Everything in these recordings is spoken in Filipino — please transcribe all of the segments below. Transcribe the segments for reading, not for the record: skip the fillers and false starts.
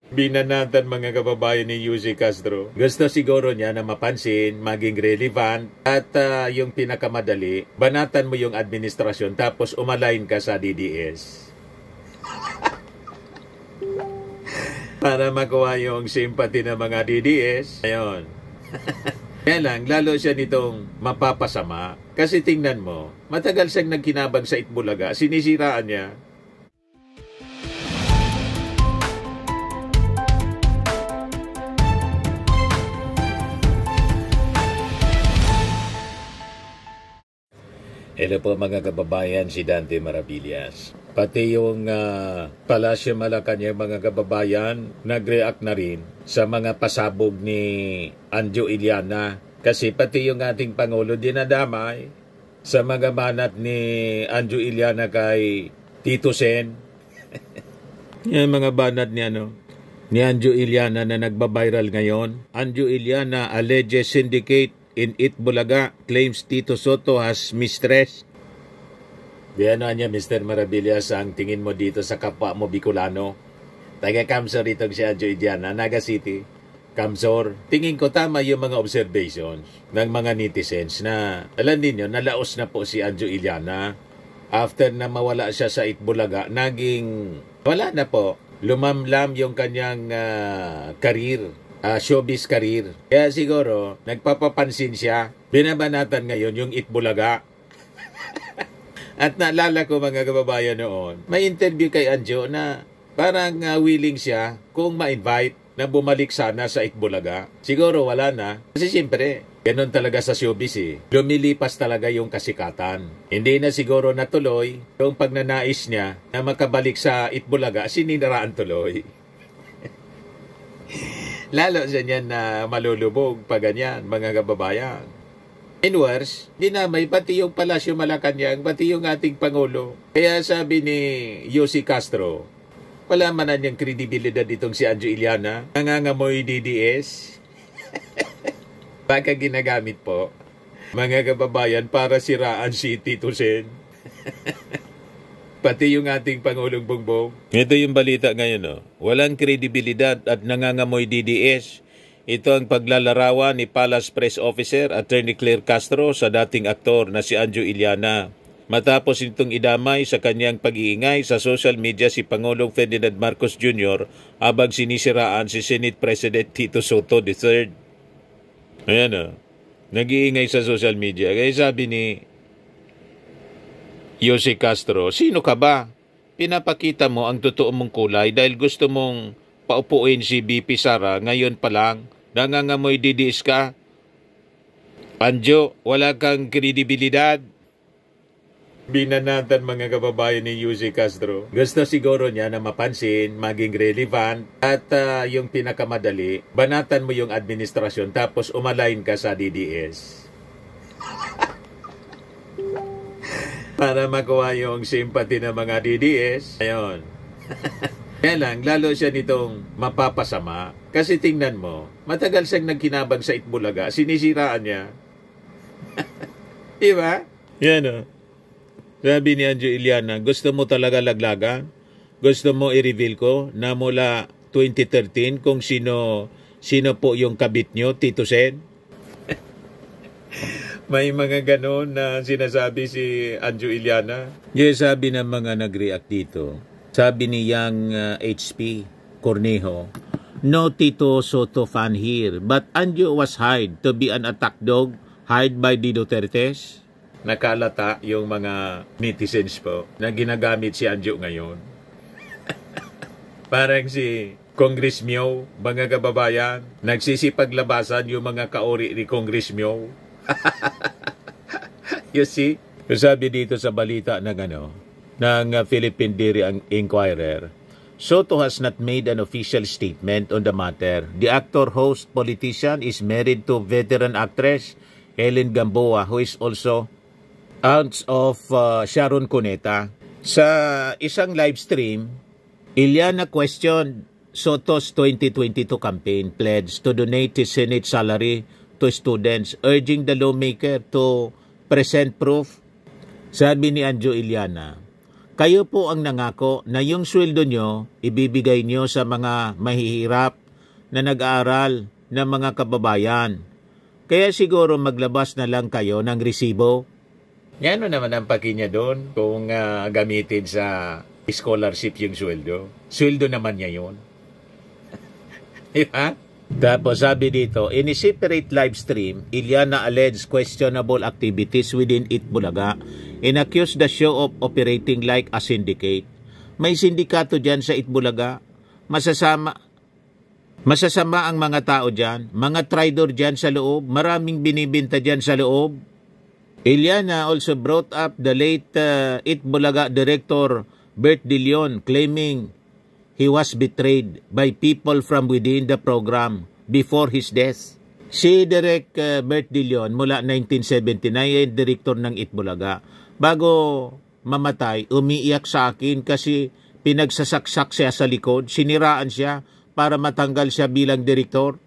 Binanatan mga kababayan ni Yussi Castro. Gusto siguro niya na mapansin, maging relevant, at yung pinakamadali, banatan mo yung administrasyon tapos umalain ka sa DDS. Para makuha yung sympathy ng mga DDS. Ayun. Kaya lang, lalo siya nitong mapapasama. Kasi tingnan mo, matagal siyang nagkinabang sa Itbulaga, sinisiraan niya. Hello po mga kababayan, si Dante Maravillas. Pati yung Palasyo Malacanang mga kababayan, nag-react na rin sa mga pasabog ni Anjo Iliana. Kasi pati yung ating Pangulo dinadamay sa mga banat ni Anjo Iliana kay Tito Sen. Yung mga banat ni ni Anjo Iliana na nagbabiral ngayon. Anjo Iliana alleged syndicate in Itbulaga claims Tito Soto has mistress. Diyan niya, Mr. Maravillas, ang tingin mo dito sa kapwa mo Bicolano. Taga-Kamsor itong si Anjo Iliana, Naga City. Kamsor. Tingin ko tama yung mga observations ng mga netizens na alam ninyo, nalaos na po si Anjo Iliana. After na mawala siya sa Itbulaga, naging wala na po. Lumamlam yung kanyang career. Showbiz career. Kaya siguro, nagpapapansin siya. Binabanatan ngayon yung Itbulaga. At naalala ko mga kababayan noon, may interview kay Anjo na parang willing siya kung ma-invite na bumalik sana sa Itbulaga. Siguro wala na. Kasi siyempre, ganun talaga sa showbiz eh. Lumilipas talaga yung kasikatan. Hindi na siguro natuloy yung pagnanais niya na makabalik sa Itbulaga, sininiraan tuloy. Lalo siya niyan na malulubog pa ganyan, mga kababayan. And worse, dinamay pati yung Palasyo Malacanang, pati yung ating Pangulo. Kaya sabi ni Yussi Castro, wala man na niyang kredibilidad itong si Anjo Iliana. Nangangamoy DDS. Baka ginagamit po, mga kababayan, para siraan si Tito Sen. Pati yung ating Pangulong Bongbong. Ito yung balita ngayon. Walang kredibilidad at nangangamoy DDS. Ito ang paglalarawan ni Palace Press Officer Attorney Claire Castro sa dating aktor na si Anjo Iliana. Matapos itong idamay sa kanyang pag-iingay sa social media si Pangulong Ferdinand Marcos Jr. habang sinisiraan si Senate President Tito Soto III. Ayan nag-iingay sa social media. Kaya sabi ni Yussi Castro, sino ka ba? Pinapakita mo ang totoo mong kulay dahil gusto mong paupuin si BP Sara ngayon pa lang. Nangangamoy DDS ka? Anjo, wala kang kredibilidad. Binanatan mga kababayan ni Yussi Castro. Gusto siguro niya na mapansin, maging relevant, at yung pinakamadali, banatan mo yung administrasyon tapos umalain ka sa DDS. Para makuha yung sympathy ng mga DDS. Ayun. Kaya lang, lalo siya nitong mapapasama. Kasi tingnan mo, matagal siyang nagkinabang sa Itbulaga, sinisiraan niya. Diba? Yan Sabi ni Anjo Iliana, gusto mo talaga laglagan? Gusto mo i-reveal ko na mula 2013 kung sino po yung kabit nyo, Tito Sen? May mga ganon na sinasabi si Anjo Iliana. Yes, sabi ng mga nag-react dito. Sabi ni Yang HP Cornejo, no Tito Soto fan here, but Anjo was hired to be an attack dog, hired by the Dutertes. Nakalata yung mga netizens po na ginagamit si Anjo ngayon. Parang si Congress Mio, mga kababayan, nagsisipaglabasan yung mga kaori ni Congress Mio. You see? Sabi dito sa balita ng Philippine Daily Inquirer, Soto has not made an official statement on the matter. The actor, host, politician is married to veteran actress Helen Gamboa, who is also aunt of Sharon Cuneta. Sa isang live stream, Iliana questioned Soto's 2022 campaign pledge to donate his Senate salary to students, urging the lawmaker to present proof. Sabi ni Anjo Iliana, Kayo po ang nangako na yung sweldo nyo, ibibigay nyo sa mga mahihirap na nag-aaral na mga kababayan. Kaya siguro maglabas na lang kayo ng resibo. Yan naman ang paki niya doon kung gamitin sa scholarship yung sweldo. Sweldo naman niya yun. Diba? Tapos sabi dito, in a separate live stream, Iliana alleged questionable activities within Itbulaga and accused the show of operating like a syndicate. May sindikato dyan sa Itbulaga. Masasama ang mga tao dyan. Mga traidor dyan sa loob. Maraming binibinta dyan sa loob. Iliana also brought up the late Itbulaga director Bert De Leon claiming he was betrayed by people from within the program before his death. Si Direk Bert De Leon mula 1979 ay direktor ng Itbulaga. Bago mamatay, umiiyak sa akin kasi pinagsasaksak siya sa likod, siniraan siya para matanggal siya bilang direktor.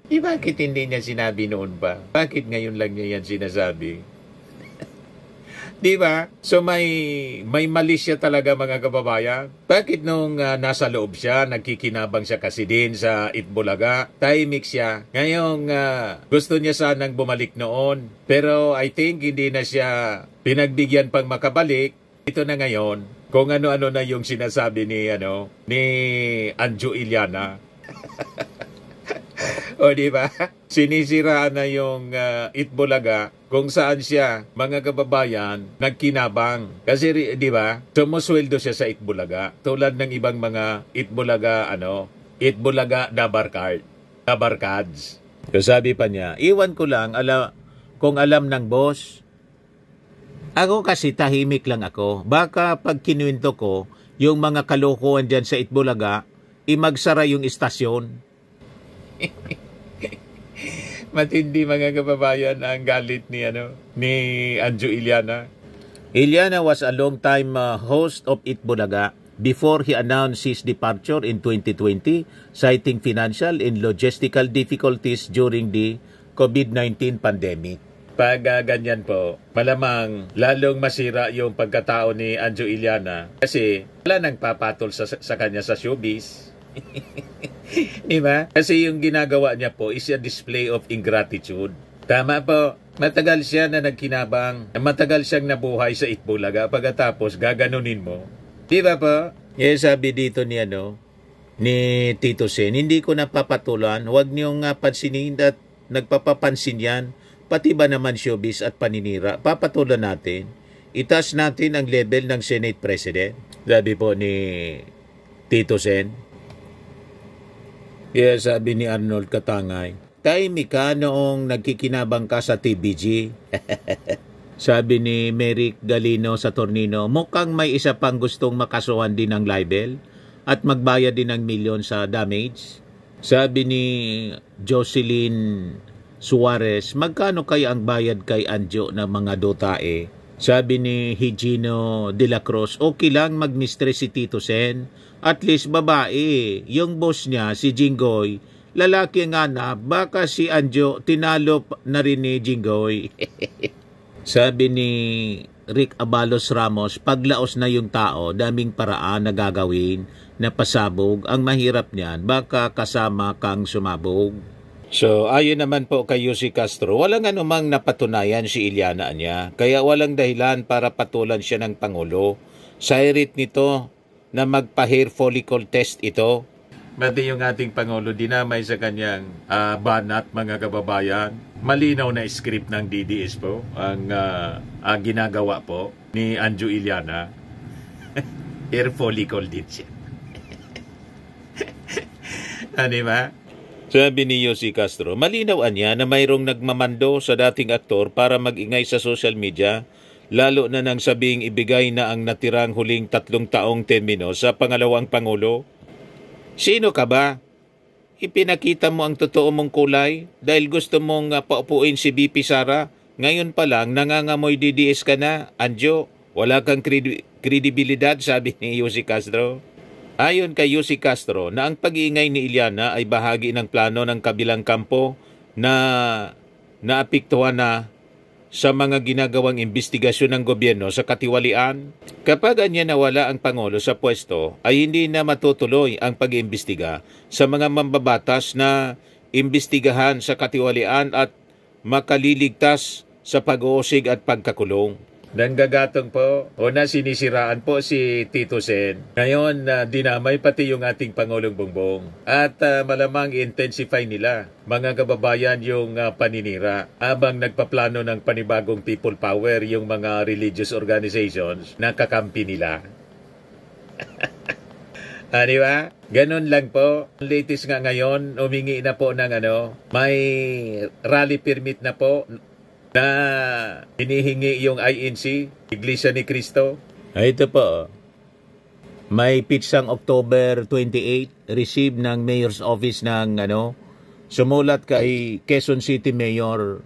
Bakit hindi niya sinabi noon pa? Bakit ngayon lang niya yan sinasabi? Di ba? So may mali siya talaga mga kababayan. Bakit nung nasa loob siya, nagkikinabang siya kasi din sa Itbulaga, tahimik siya. Ngayong gusto niya sanang bumalik noon. Pero I think hindi na siya pinagbigyan pang makabalik. Ito na ngayon, kung ano-ano na yung sinasabi ni Anjo Iliana. O di ba? Sinisiraan na yung Itbulaga kung saan siya, mga kababayan, nagkinabang. Kasi di ba? Sumusweldo siya sa Itbulaga. Tulad ng ibang mga Itbulaga Dabarkads. So sabi pa niya, iwan ko lang kung alam ng boss. Ako kasi tahimik lang ako. Baka pag kinuwento ko, yung mga kalokohan dyan sa Itbulaga, imagsara yung istasyon. Matindi mga kababayan ang galit ni Anjo Iliana. Iliana was a long-time host of Itbulaga before he announced his departure in 2020, citing financial and logistical difficulties during the COVID-19 pandemic. Pag ganyan po, malamang lalong masira yung pagkatao ni Anjo Iliana kasi wala nang papatol sa kanya sa showbiz. Diba? Kasi yung ginagawa niya po is a display of ingratitude. Tama po, matagal siya na nagkinabang, matagal siyang nabuhay sa Itbulaga, pagkatapos gaganunin mo. Diba po? Yes, sabi dito ni Tito Sen, hindi ko napapatulan, huwag niyong pansinin at nagpapapansin yan, pati ba naman showbiz at paninira, papatulan natin, itaas natin ang level ng Senate President. Sabi po ni Tito Sen. Yes, sabi ni Arnold Katangay, tahimik ka noong nagkikinabang ka sa TBG. Sabi ni Merrick Galino sa Tornino, mukhang may isa pang gustong makasuhan din ng libel at magbayad din ng milyon sa damage. Sabi ni Jocelyn Suarez, magkano kaya ang bayad kay Anjo ng mga dotae? Sabi ni Higino de la Cruz, okay lang mag-mistress si Tito Sen. At least babae, yung boss niya, si Jinggoy, lalaki nga na, baka si Anjo tinalo na rin ni Jinggoy. Sabi ni Rick Abalos Ramos, paglaos na yung tao, daming paraan na gagawin na pasabog. Ang mahirap niyan, baka kasama kang sumabog. So, ayon naman po kay Yussi Castro, walang anumang napatunayan si Iliana niya, kaya walang dahilan para patulan siya ng Pangulo. Sairit nito na magpa-hair follicle test ito. Pati yung ating Pangulo dinamay sa kanyang banat mga kababayan. Malinaw na script ng DDS po ang ginagawa po ni Anjo Iliana. Hair follicle din siya. Diba? Sabi ni Yussi Castro, malinaw niya na mayroong nagmamando sa dating aktor para mag-ingay sa social media, lalo na nang sabing ibigay na ang natirang huling 3 taong termino sa pangalawang Pangulo. Sino ka ba? Ipinakita mo ang totoo mong kulay dahil gusto mong paupuin si BP Sara. Ngayon pa lang nangangamoy DDS ka na, Anjo. Wala kang kredibilidad, sabi ni Yussi Castro. Ayon kay Yussi Castro na ang pag-iingay ni Iliana ay bahagi ng plano ng kabilang kampo na naapektuhan na sa mga ginagawang investigasyon ng gobyerno sa katiwalian. Kapag anya nawala ang Pangulo sa pwesto, ay hindi na matutuloy ang pag-iimbestiga sa mga mambabatas na imbestigahan sa katiwalian at makaliligtas sa pag-uusig at pagkakulong. Nanggagatong po, una sinisiraan po si Tito Sen. Ngayon, dinamay pati yung ating Pangulong Bongbong. At malamang intensify nila, mga kababayan, yung paninira. Habang nagpaplano ng panibagong people power yung mga religious organizations na kakampi nila. Di ba? Ganun lang po. Latest nga ngayon, humingi na po ng may rally permit na po na hinihingi yung INC, Iglesia ni Cristo. Ito po. May pitsang October 28, receive ng Mayor's Office ng sumulat kay Quezon City Mayor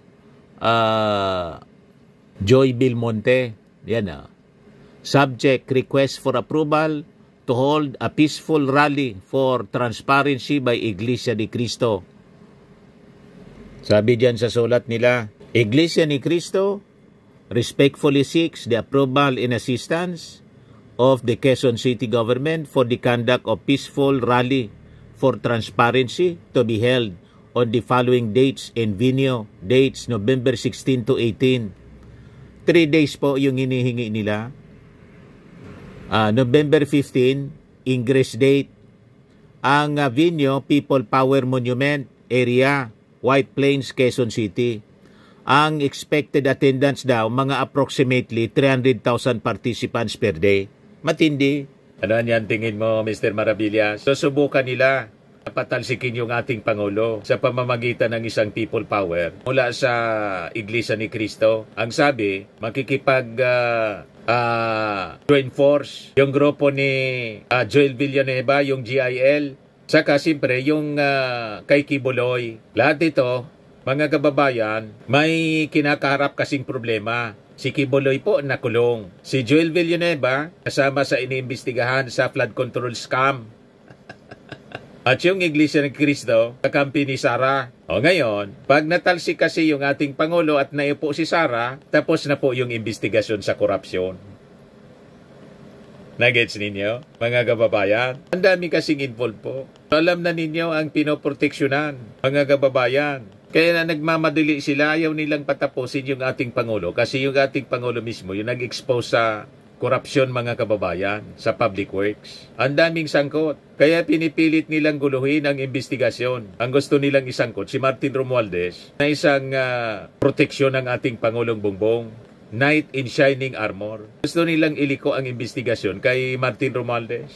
Joy Belmonte. Yan Subject, request for approval to hold a peaceful rally for transparency by Iglesia ni Cristo. Sabi diyan sa sulat nila, Iglesia ni Cristo respectfully seeks the approval and assistance of the Quezon City Government for the conduct of peaceful rally for transparency to be held on the following dates and venue. Dates November 16 to 18. 3 days po yung hinihingi nila. November 15, ingress date. Ang venue, People Power Monument area, White Plains, Quezon City. Ang expected attendance daw, mga approximately 300,000 participants per day. Matindi. Ano yan tingin mo, Mr. Maravillas? Susubukan nila patalsikin yung ating Pangulo sa pamamagitan ng isang people power mula sa Iglesia ni Cristo. Ang sabi, makikipag join force yung grupo ni Joel Villanueva, yung GIL, saka siyempre yung kay Kibuloy. Lahat ito, mga kababayan, may kinakaharap kasing problema. Si Kibuloy po nakulong. Si Joel Villanueva kasama sa iniimbestigahan sa flood control scam. At yung Iglesia ng Cristo, kakampi ni Sara. O ngayon, pag natalsik kasi yung ating Pangulo at naiupo si Sara, tapos na po yung investigasyon sa korupsyon. Nagets ninyo, mga kababayan? Ang dami kasing involved po. Alam na ninyo ang pinoproteksyonan, mga kababayan. Kaya na nagmamadali sila, ayaw nilang patapusin yung ating Pangulo. Kasi yung ating Pangulo mismo, yung nag-expose sa korupsyon, mga kababayan, sa public works. Ang daming sangkot. Kaya pinipilit nilang guluhin ang investigasyon. Ang gusto nilang isangkot, si Martin Romualdez, na isang proteksyon ng ating Pangulong Bongbong. Knight in shining armor. Gusto nilang iliko ang investigasyon kay Martin Romualdez.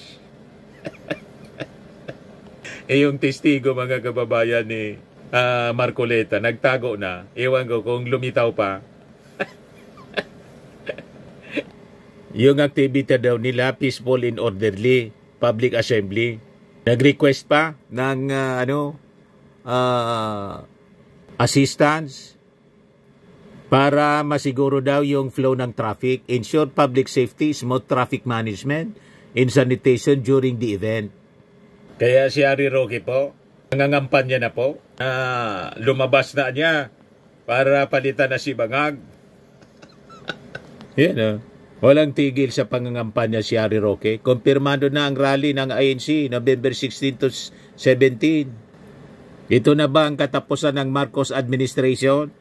Yung testigo, mga kababayan, ni Marcoleta, nagtago na. Ewan ko kung lumitaw pa. Yung activity daw nila, peaceful and orderly public assembly. Nag-request pa ng assistance para masiguro daw yung flow ng traffic, ensure public safety, smooth traffic management, and sanitation during the event. Kaya si Harry Roque po, nangangampanya na po, lumabas na niya para palitan na si Bangag. Yan Walang tigil sa pangangampanya si Harry Roque. Kumpirmado na ang rally ng INC November 16 to 17. Ito na ba ang katapusan ng Marcos administration?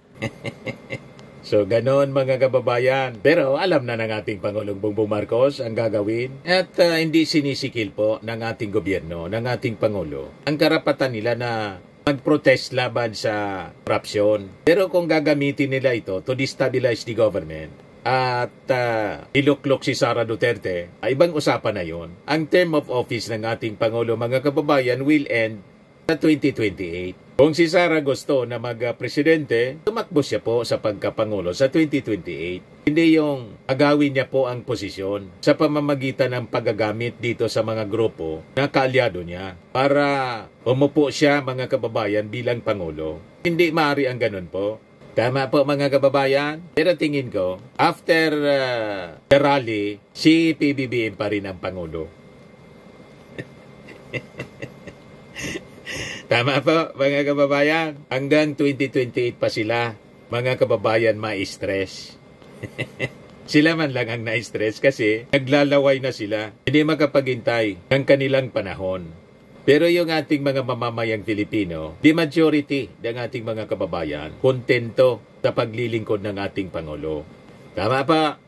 So, ganon, mga kababayan. Pero alam na ng ating Pangulong Bongbong Marcos ang gagawin. At hindi sinisikil po ng ating gobyerno, ng ating Pangulo, ang karapatan nila na mag-protest laban sa korupsyon. Pero kung gagamitin nila ito to destabilize the government, at iluklok si Sara Duterte, ibang usapan na yon. Ang term of office ng ating Pangulo, mga kababayan, will end sa 2028. Kung si Sara gusto na mag-presidente, tumakbo siya po sa pagkapangulo sa 2028. Hindi yung agawin niya po ang posisyon sa pamamagitan ng paggagamit dito sa mga grupo na kaalyado niya para umupo siya, mga kababayan, bilang Pangulo. Hindi maaari ang ganun po. Tama po, mga kababayan. Pero tingin ko, after the rally, si PBBM pa rin ang Pangulo. Tama po, mga kababayan. Hanggang 2028 pa sila. mga kababayan ma-stress. Sila man lang ang na-stress kasi naglalaway na sila. Hindi makapaghintay ng kanilang panahon. Pero yung ating mga mamamayang Pilipino, the majority ng ating mga kababayan, kontento sa paglilingkod ng ating Pangulo. Tama pa?